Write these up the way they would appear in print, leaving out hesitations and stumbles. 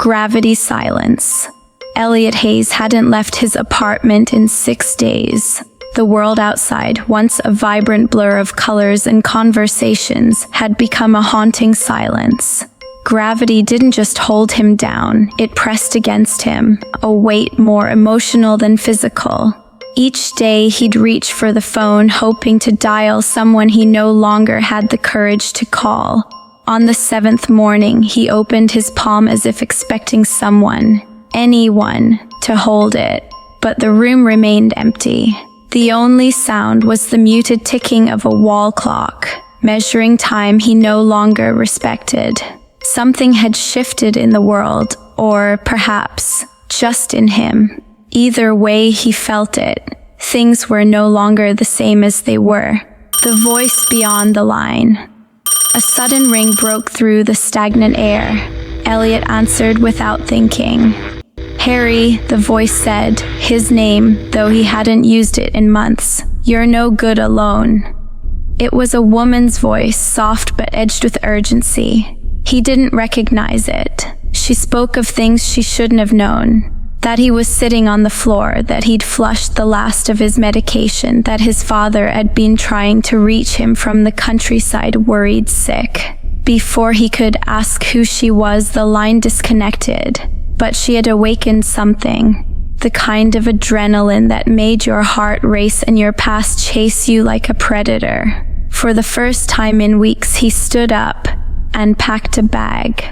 Gravity silence. Elliot Hayes hadn't left his apartment in 6 days. The world outside, once a vibrant blur of colors and conversations, had become a haunting silence. Gravity didn't just hold him down, it pressed against him, a weight more emotional than physical. Each day he'd reach for the phone, hoping to dial someone he no longer had the courage to call. On the 7th morning, he opened his palm as if expecting someone, anyone, to hold it. But the room remained empty. The only sound was the muted ticking of a wall clock, measuring time he no longer respected. Something had shifted in the world, or perhaps just in him. Either way, he felt it. Things were no longer the same as they were. The voice beyond the line. A sudden ring broke through the stagnant air. Elliot answered without thinking. "Harry," the voice said, his name, though he hadn't used it in months. "You're no good alone." It was a woman's voice, soft but edged with urgency. He didn't recognize it. She spoke of things she shouldn't have known. That he was sitting on the floor, that he'd flushed the last of his medication, that his father had been trying to reach him from the countryside, worried sick. Before he could ask who she was, the line disconnected. But she had awakened something, the kind of adrenaline that made your heart race and your past chase you like a predator. For the first time in weeks, he stood up and packed a bag.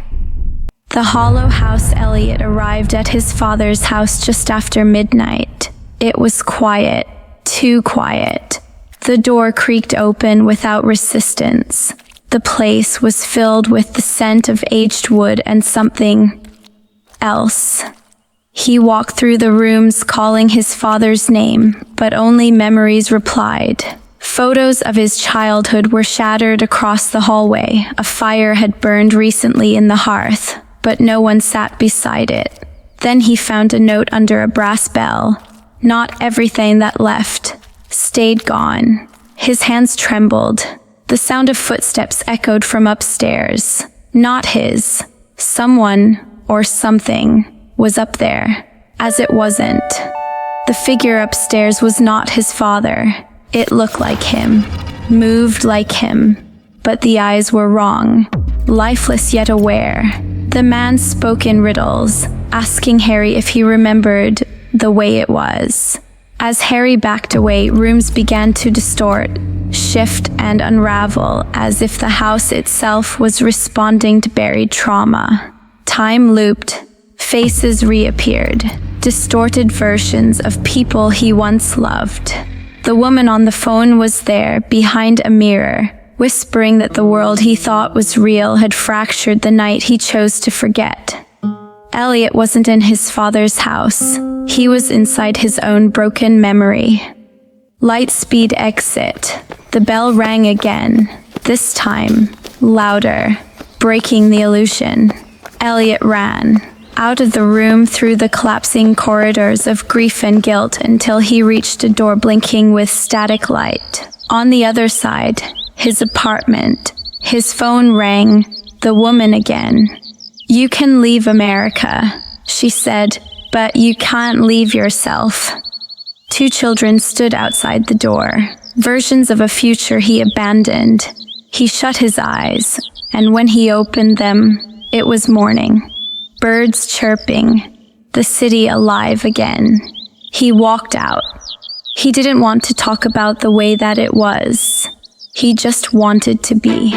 The hollow house. Elliot arrived at his father's house just after midnight. It was quiet, too quiet. The door creaked open without resistance. The place was filled with the scent of aged wood and something else. He walked through the rooms calling his father's name, but only memories replied. Photos of his childhood were shattered across the hallway. A fire had burned recently in the hearth, but no one sat beside it. Then he found a note under a brass bell. Not everything that left stayed gone. His hands trembled. The sound of footsteps echoed from upstairs. Not his. Someone or something was up there, as it wasn't. The figure upstairs was not his father. It looked like him, moved like him, but the eyes were wrong, lifeless yet aware. The man spoke in riddles, asking Harry if he remembered the way it was. As Harry backed away, rooms began to distort, shift and unravel, as if the house itself was responding to buried trauma. Time looped, faces reappeared, distorted versions of people he once loved. The woman on the phone was there, behind a mirror, whispering that the world he thought was real had fractured the night he chose to forget. Elliot wasn't in his father's house. He was inside his own broken memory. Lightspeed exit. The bell rang again, this time louder, breaking the illusion. Elliot ran out of the room through the collapsing corridors of grief and guilt until he reached a door blinking with static light. On the other side, his apartment. His phone rang. The woman again. "You can leave America," she said, "but you can't leave yourself." 2 children stood outside the door, versions of a future he abandoned. He shut his eyes, and when he opened them, it was morning. Birds chirping, the city alive again. He walked out. He didn't want to talk about the way that it was. He just wanted to be.